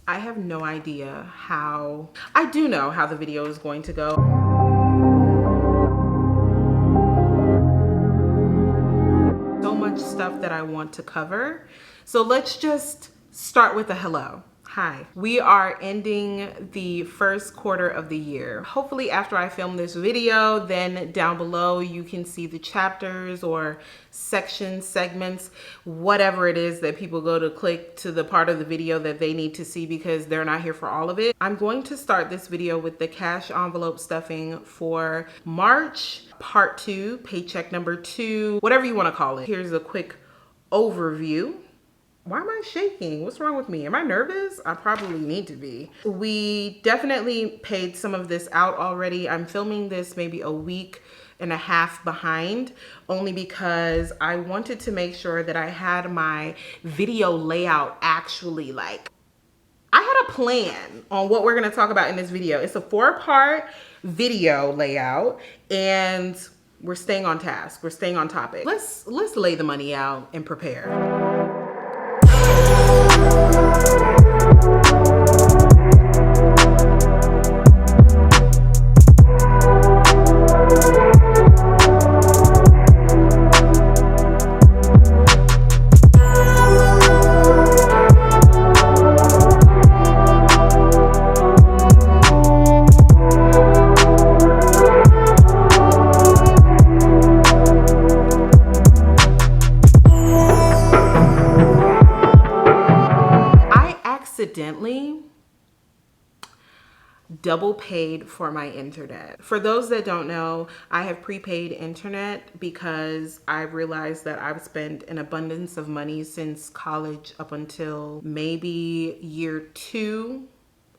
I have no idea how, I do know how the video is going to go. So much stuff that I want to cover. So let's just start with a hello. Hi. We are ending the first quarter of the year. Hopefully after I film this video, then down below you can see the chapters or sections, segments, whatever it is that people go to click to the part of the video that they need to see because they're not here for all of it. I'm going to start this video with the cash envelope stuffing for March, part 2, paycheck number 2, whatever you want to call it. Here's a quick overview. Why am I shaking? What's wrong with me? Am I nervous? I probably need to be. We definitely paid some of this out already. I'm filming this maybe a week and a half behind, only because I wanted to make sure that I had my video layout actually like, I had a plan on what we're gonna talk about in this video. It's a 4-part video layout and we're staying on task. We're staying on topic. Let's lay the money out and prepare. Accidentally double paid for my internet. For those that don't know, I have prepaid internet because I realized that I've spent an abundance of money since college up until maybe year 2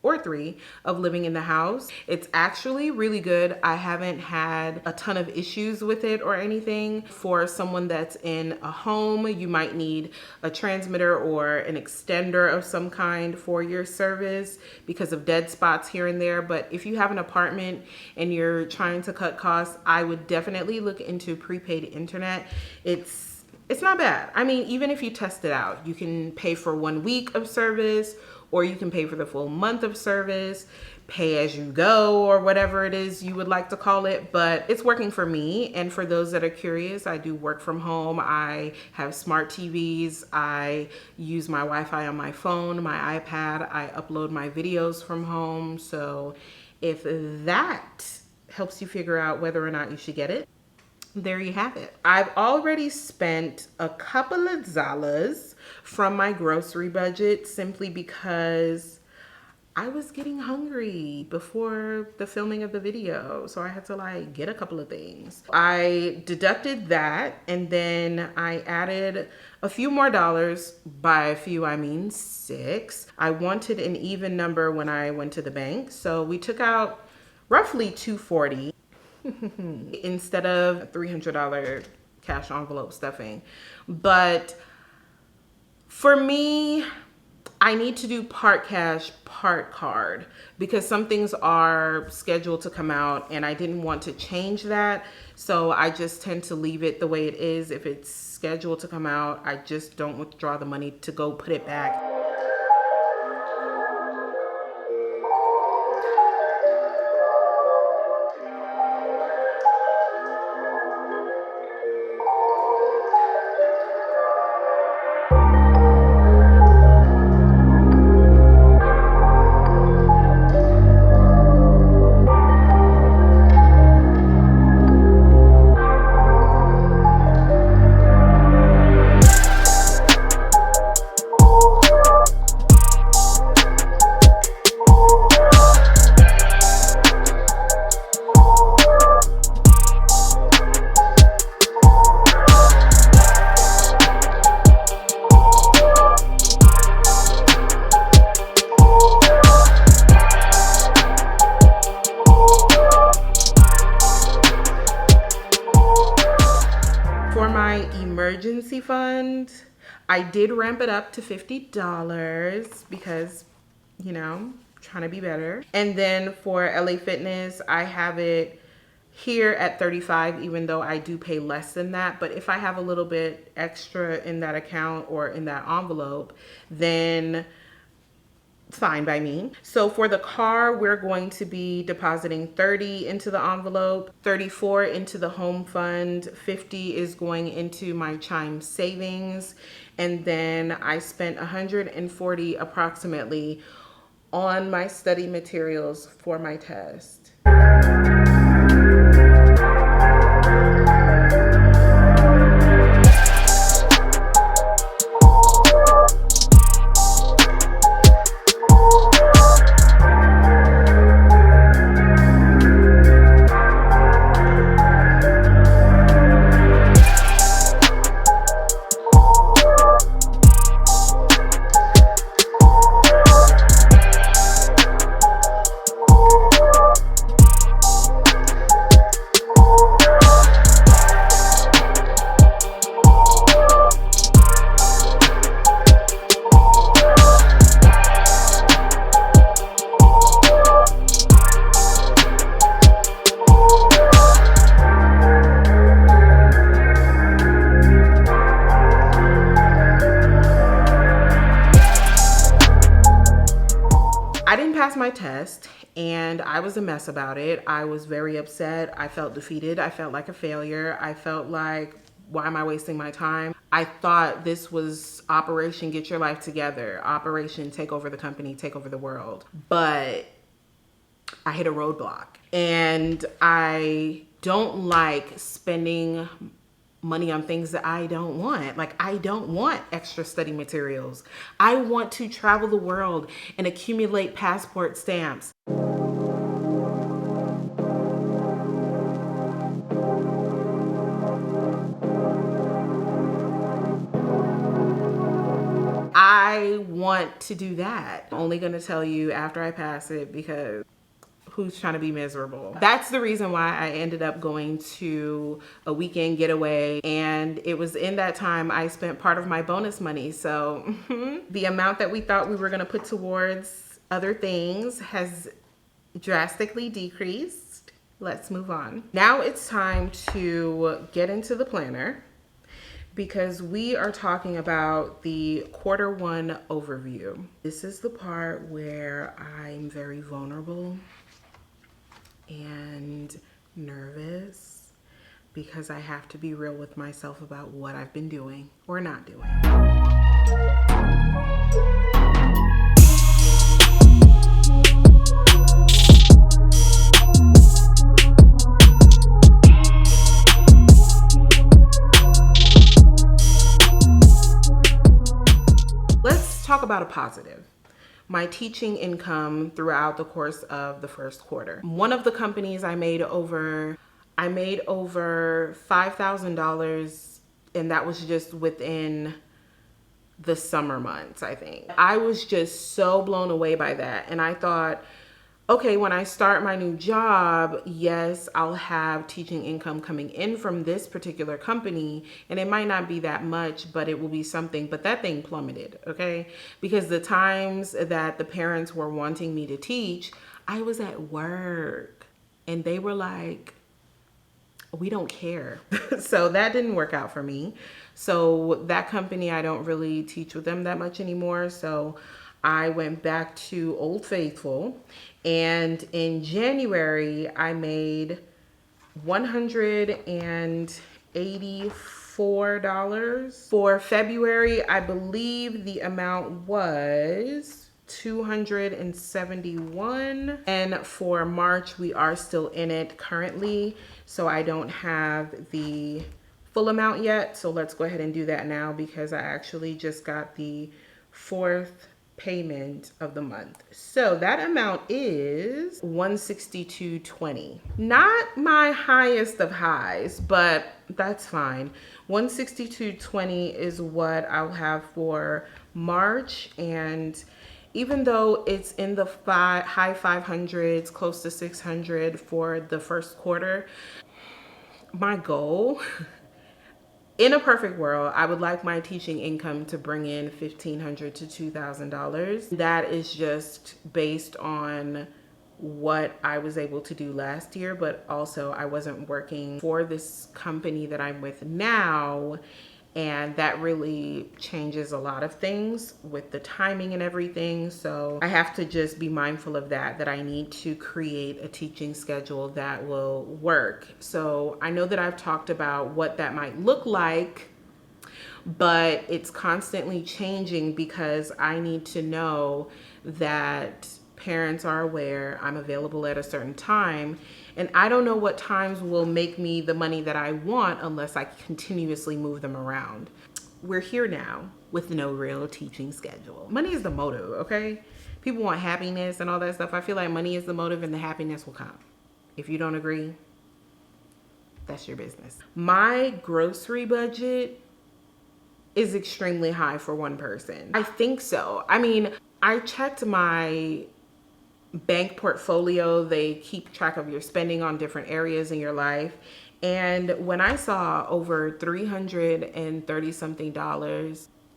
or 3 of living in the house. It's actually really good. I haven't had a ton of issues with it or anything. For someone that's in a home, you might need a transmitter or an extender of some kind for your service because of dead spots here and there. But if you have an apartment and you're trying to cut costs, I would definitely look into prepaid internet. It's not bad. I mean, even if you test it out, you can pay for 1 week of service, or you can pay for the full month of service, pay as you go, or whatever it is you would like to call it. But it's working for me. And for those that are curious, I do work from home. I have smart TVs. I use my Wi-Fi on my phone, my iPad. I upload my videos from home. So if that helps you figure out whether or not you should get it, there you have it. I've already spent a couple of dollars from my grocery budget simply because I was getting hungry before the filming of the video. So I had to like get a couple of things. I deducted that and then I added a few more dollars. By a few, I mean 6. I wanted an even number when I went to the bank. So we took out roughly $240 instead of $300 cash envelope stuffing. But for me, I need to do part cash, part card because some things are scheduled to come out and I didn't want to change that. So I just tend to leave it the way it is. If it's scheduled to come out, I just don't withdraw the money to go put it back. Emergency fund, I did ramp it up to $50 because, you know, trying to be better. And then for LA Fitness, I have it here at $35, even though I do pay less than that. But if I have a little bit extra in that account or in that envelope, then fine by me. So for the car, we're going to be depositing 30 into the envelope, 34 into the home fund, 50 is going into my Chime savings, and then I spent 140 approximately on my study materials for my test. I didn't pass my test and I was a mess about it. I was very upset. I felt defeated. I felt like a failure. I felt like, why am I wasting my time? I thought this was Operation Get Your Life Together, Operation Take Over the Company, Take Over the World. But I hit a roadblock and I don't like spending money on things that I don't want. Like, I don't want extra study materials. I want to travel the world and accumulate passport stamps. I want to do that. I'm only gonna tell you after I pass it because who's trying to be miserable? That's the reason why I ended up going to a weekend getaway, and it was in that time I spent part of my bonus money. So the amount that we thought we were gonna put towards other things has drastically decreased. Let's move on. Now it's time to get into the planner because we are talking about the Q1 overview. This is the part where I'm very vulnerable and nervous because I have to be real with myself about what I've been doing or not doing. Let's talk about a positive. My teaching income throughout the course of the first quarter. One of the companies I made over $5,000, and that was just within the summer months, I think. I was just so blown away by that. And I thought, okay, when I start my new job, yes, I'll have teaching income coming in from this particular company, and it might not be that much, but it will be something. But that thing plummeted, okay? Because the times that the parents were wanting me to teach, I was at work, and they were like, we don't care. So that didn't work out for me. So that company, I don't really teach with them that much anymore. So I went back to Old Faithful, and in January I made $184. For February, I believe the amount was $271, and for March we are still in it currently, so I don't have the full amount yet. So let's go ahead and do that now because I actually just got the fourth payment of the month. So that amount is $162.20. Not my highest of highs, but that's fine. $162.20 is what I'll have for March, and even though it's in the high 500s, close to 600 for the first quarter, my goal in a perfect world, I would like my teaching income to bring in $1,500 to $2,000. That is just based on what I was able to do last year, but also I wasn't working for this company that I'm with now, And that really changes a lot of things with the timing and everything. So I have to just be mindful of that I need to create a teaching schedule that will work. So I know that I've talked about what that might look like, but it's constantly changing because I need to know that parents are aware I'm available at a certain time. And I don't know what times will make me the money that I want unless I continuously move them around. We're here now with no real teaching schedule. Money is the motive, okay? People want happiness and all that stuff. I feel like money is the motive and the happiness will come. If you don't agree, that's your business. My grocery budget is extremely high for one person. I think so. I mean, I checked my bank portfolio. They keep track of your spending on different areas in your life. And when I saw over $330 something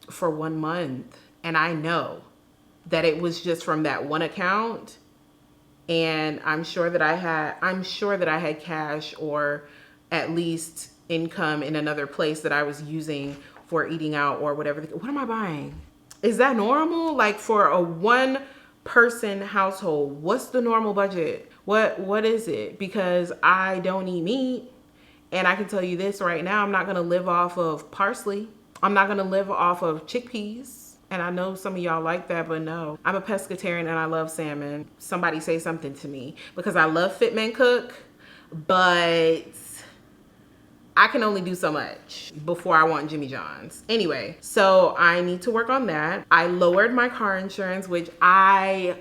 for 1 month, and I know that it was just from that one account, and I'm sure that I had cash or at least income in another place that I was using for eating out or whatever. What am I buying? Is that normal? Like for a one person household, what's the normal budget? What is it? Because I don't eat meat. And I can tell you this right now, I'm not gonna live off of parsley. I'm not gonna live off of chickpeas. And I know some of y'all like that, but no. I'm a pescatarian and I love salmon. Somebody say something to me because I love Fit Men Cook, but I can only do so much before I want Jimmy John's. Anyway, so I need to work on that. I lowered my car insurance, which I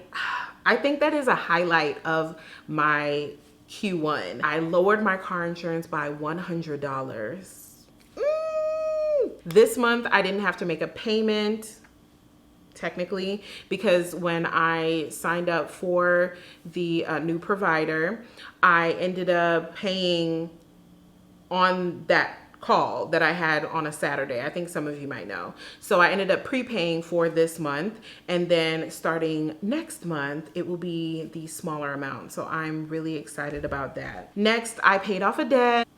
think that is a highlight of my Q1. I lowered my car insurance by $100. This month, I didn't have to make a payment, technically, because when I signed up for the new provider, I ended up paying on that call that I had on a Saturday. I think some of you might know. So I ended up prepaying for this month, and then starting next month, it will be the smaller amount. So I'm really excited about that. Next, I paid off a debt.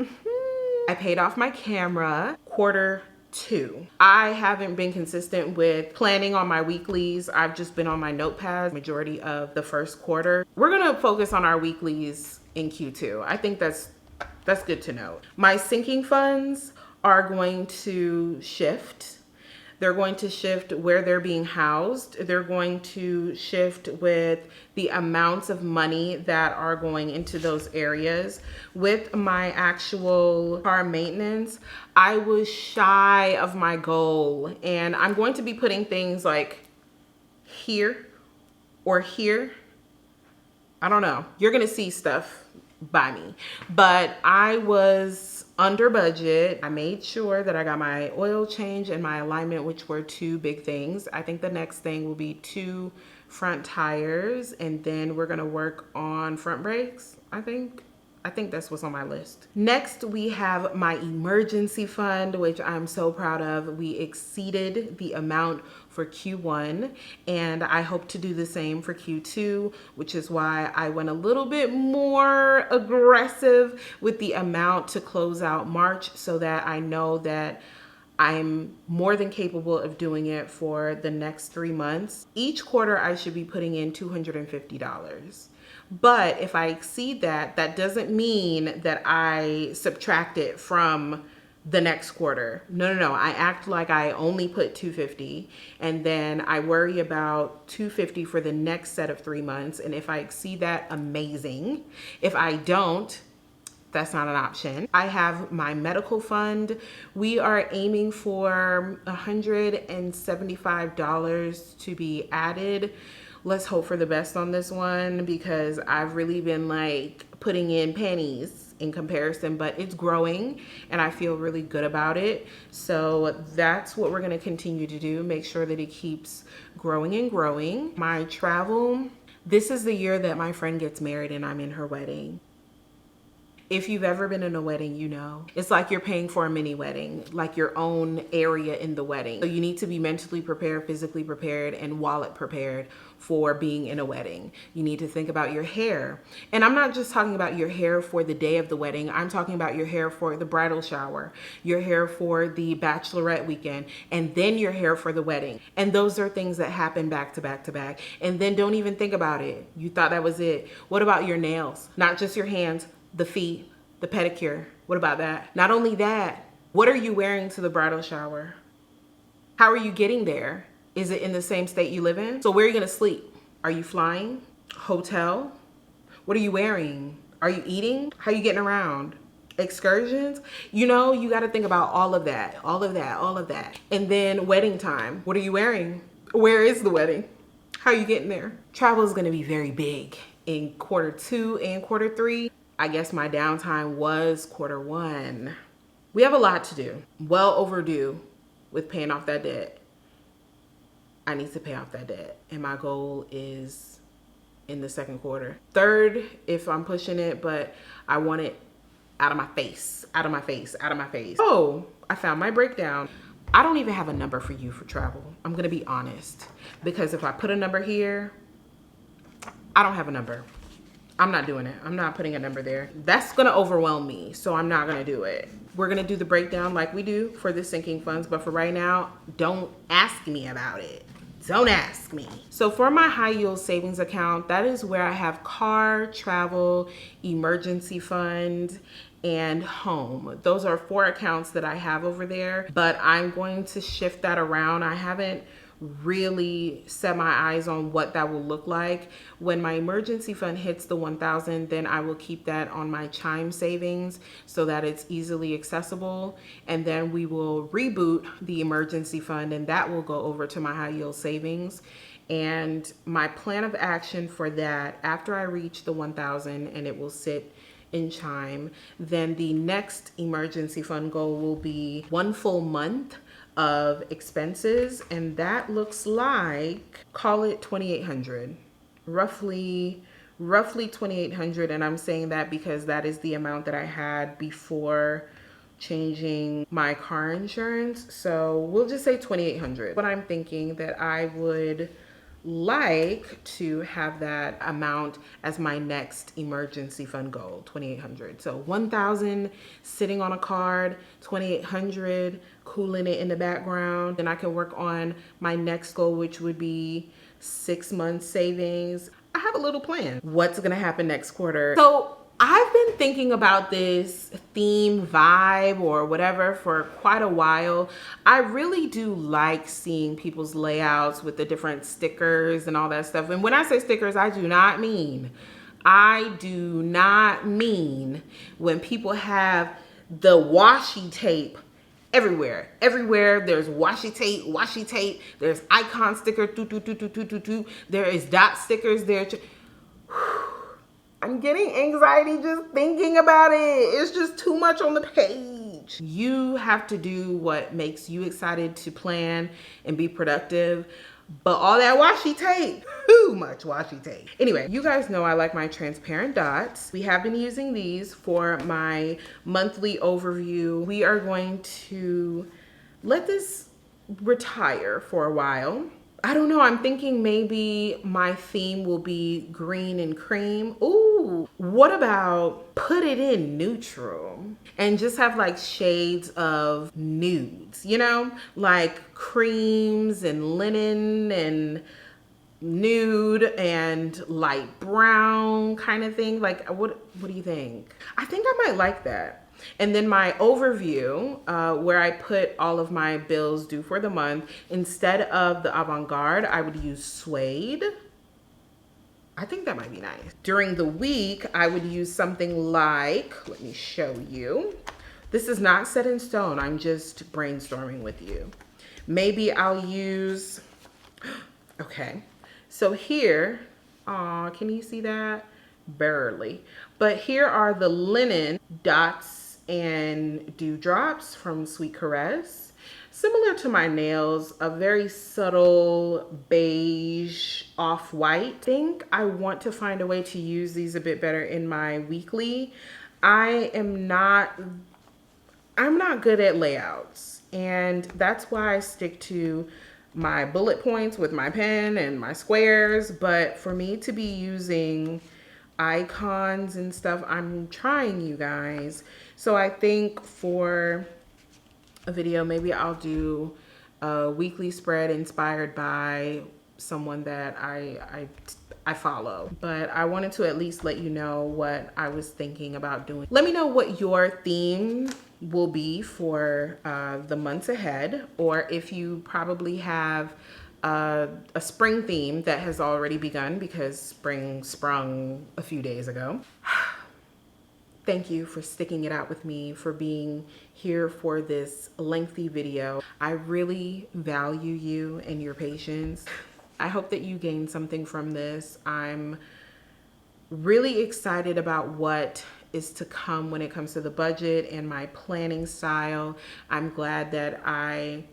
I paid off my camera Q2. I haven't been consistent with planning on my weeklies. I've just been on my notepad majority of the first quarter. We're gonna focus on our weeklies in Q2. I think that's good to know. My sinking funds are going to shift. They're going to shift where they're being housed. They're going to shift with the amounts of money that are going into those areas. With my actual car maintenance, I was shy of my goal, and I'm going to be putting things like here or here. I don't know. You're gonna see stuff by me, but I was under budget. I made sure that I got my oil change and my alignment, which were two big things. I think the next thing will be 2 front tires, and then we're gonna work on front brakes. I think that's what's on my list. Next, we have my emergency fund, which I'm so proud of. We exceeded the amount for Q1, and I hope to do the same for Q2, which is why I went a little bit more aggressive with the amount to close out March, so that I know that I'm more than capable of doing it for the next 3 months. Each quarter, I should be putting in $250. But if I exceed that, that doesn't mean that I subtract it from the next quarter. No. I act like I only put $250, and then I worry about $250 for the next set of 3 months. And if I exceed that, amazing. If I don't, that's not an option. I have my medical fund. We are aiming for $175 to be added. Let's hope for the best on this one, because I've really been like putting in pennies in comparison, but it's growing and I feel really good about it. So that's what we're gonna continue to do. Make sure that it keeps growing and growing. My travel, this is the year that my friend gets married and I'm in her wedding. If you've ever been in a wedding, you know. It's like you're paying for a mini wedding, like your own area in the wedding. So you need to be mentally prepared, physically prepared, and wallet prepared for being in a wedding. You need to think about your hair. And I'm not just talking about your hair for the day of the wedding. I'm talking about your hair for the bridal shower, your hair for the bachelorette weekend, and then your hair for the wedding. And those are things that happen back to back to back. And then don't even think about it. You thought that was it. What about your nails? Not just your hands, the feet, the pedicure. What about that? Not only that, what are you wearing to the bridal shower? How are you getting there? Is it in the same state you live in? So where are you gonna sleep? Are you flying? Hotel? What are you wearing? Are you eating? How are you getting around? Excursions? You know, you gotta think about all of that, all of that, all of that. And then wedding time. What are you wearing? Where is the wedding? How are you getting there? Travel is gonna be very big in Q2 and Q3. I guess my downtime was Q1. We have a lot to do. Well overdue with paying off that debt. I need to pay off that debt. And my goal is in the Q2. Third, if I'm pushing it, but I want it out of my face, out of my face, out of my face. Oh, I found my breakdown. I don't even have a number for you for travel. I'm gonna be honest. Because if I put a number here, I don't have a number. I'm not doing it. I'm not putting a number there. That's gonna overwhelm me, so I'm not gonna do it. We're gonna do the breakdown like we do for the sinking funds, but for right now, don't ask me about it. Don't ask me. So for my high yield savings account, that is where I have car, travel, emergency fund, and home. Those are 4 accounts that I have over there, but I'm going to shift that around. I haven't really set my eyes on what that will look like. When my emergency fund hits the 1,000, then I will keep that on my Chime savings so that it's easily accessible. And then we will reboot the emergency fund and that will go over to my high yield savings. And my plan of action for that, after I reach the 1,000 and it will sit in Chime, then the next emergency fund goal will be 1 full month of expenses, and that looks like, call it 2,800, roughly 2,800. And I'm saying that because that is the amount that I had before changing my car insurance. So we'll just say 2,800. But I'm thinking that I would like to have that amount as my next emergency fund goal, 2,800. So 1,000 sitting on a card, 2,800 cooling it in the background. And I can work on my next goal, which would be 6 months savings. I have a little plan. What's gonna happen next quarter? So I've been thinking about this theme vibe or whatever for quite a while. I really do like seeing people's layouts with the different stickers and all that stuff. And when I say stickers, I do not mean when people have the washi tape everywhere. Everywhere there's washi tape, there's icon sticker, there is dot stickers there. I'm getting anxiety just thinking about it. It's just too much on the page. You have to do what makes you excited to plan and be productive. But all that washi tape, too much washi tape. Anyway, you guys know I like my transparent dots. We have been using these for my monthly overview. We are going to let this retire for a while. I don't know, I'm thinking maybe my theme will be green and cream. Ooh, what about put it in neutral and just have like shades of nudes, you know? Like creams and linen and nude and light brown kind of thing. Like what do you think? I think I might like that. And then my overview, where I put all of my bills due for the month, instead of the avant-garde, I would use suede. I think that might be nice. During the week, I would use something like, let me show you. This is not set in stone. I'm just brainstorming with you. Maybe I'll use, okay. So here, aw, can you see that? Barely. But here are the linen dots and dewdrops from Sweet Caress. Similar to my nails, a very subtle beige off-white. I think I want to find a way to use these a bit better in my weekly. I'm not good at layouts, and that's why I stick to my bullet points with my pen and my squares. But for me to be using icons and stuff, I'm trying, you guys. So I think for a video, maybe I'll do a weekly spread inspired by someone that I follow. But I wanted to at least let you know what I was thinking about doing. Let me know what your theme will be for the months ahead, or if you probably have a spring theme that has already begun because spring sprung a few days ago. Thank you for sticking it out with me, for being here for this lengthy video. I really value you and your patience. I hope that you gained something from this. I'm really excited about what is to come when it comes to the budget and my planning style. I'm glad that I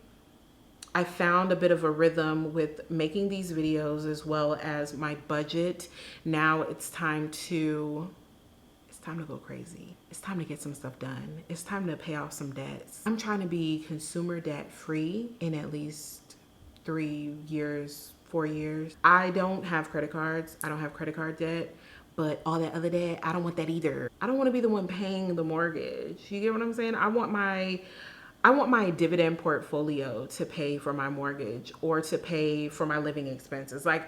found a bit of a rhythm with making these videos as well as my budget. Now it's time to go crazy. It's time to get some stuff done. It's time to pay off some debts. I'm trying to be consumer debt free in at least 3 years, 4 years. I don't have credit cards. I don't have credit card debt, but all that other debt, I don't want that either. I don't want to be the one paying the mortgage. You get what I'm saying? I want my dividend portfolio to pay for my mortgage or to pay for my living expenses. Like,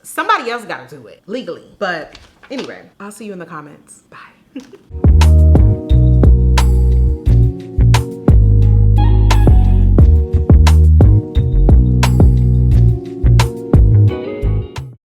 somebody else got to do it legally. But anyway, I'll see you in the comments. Bye.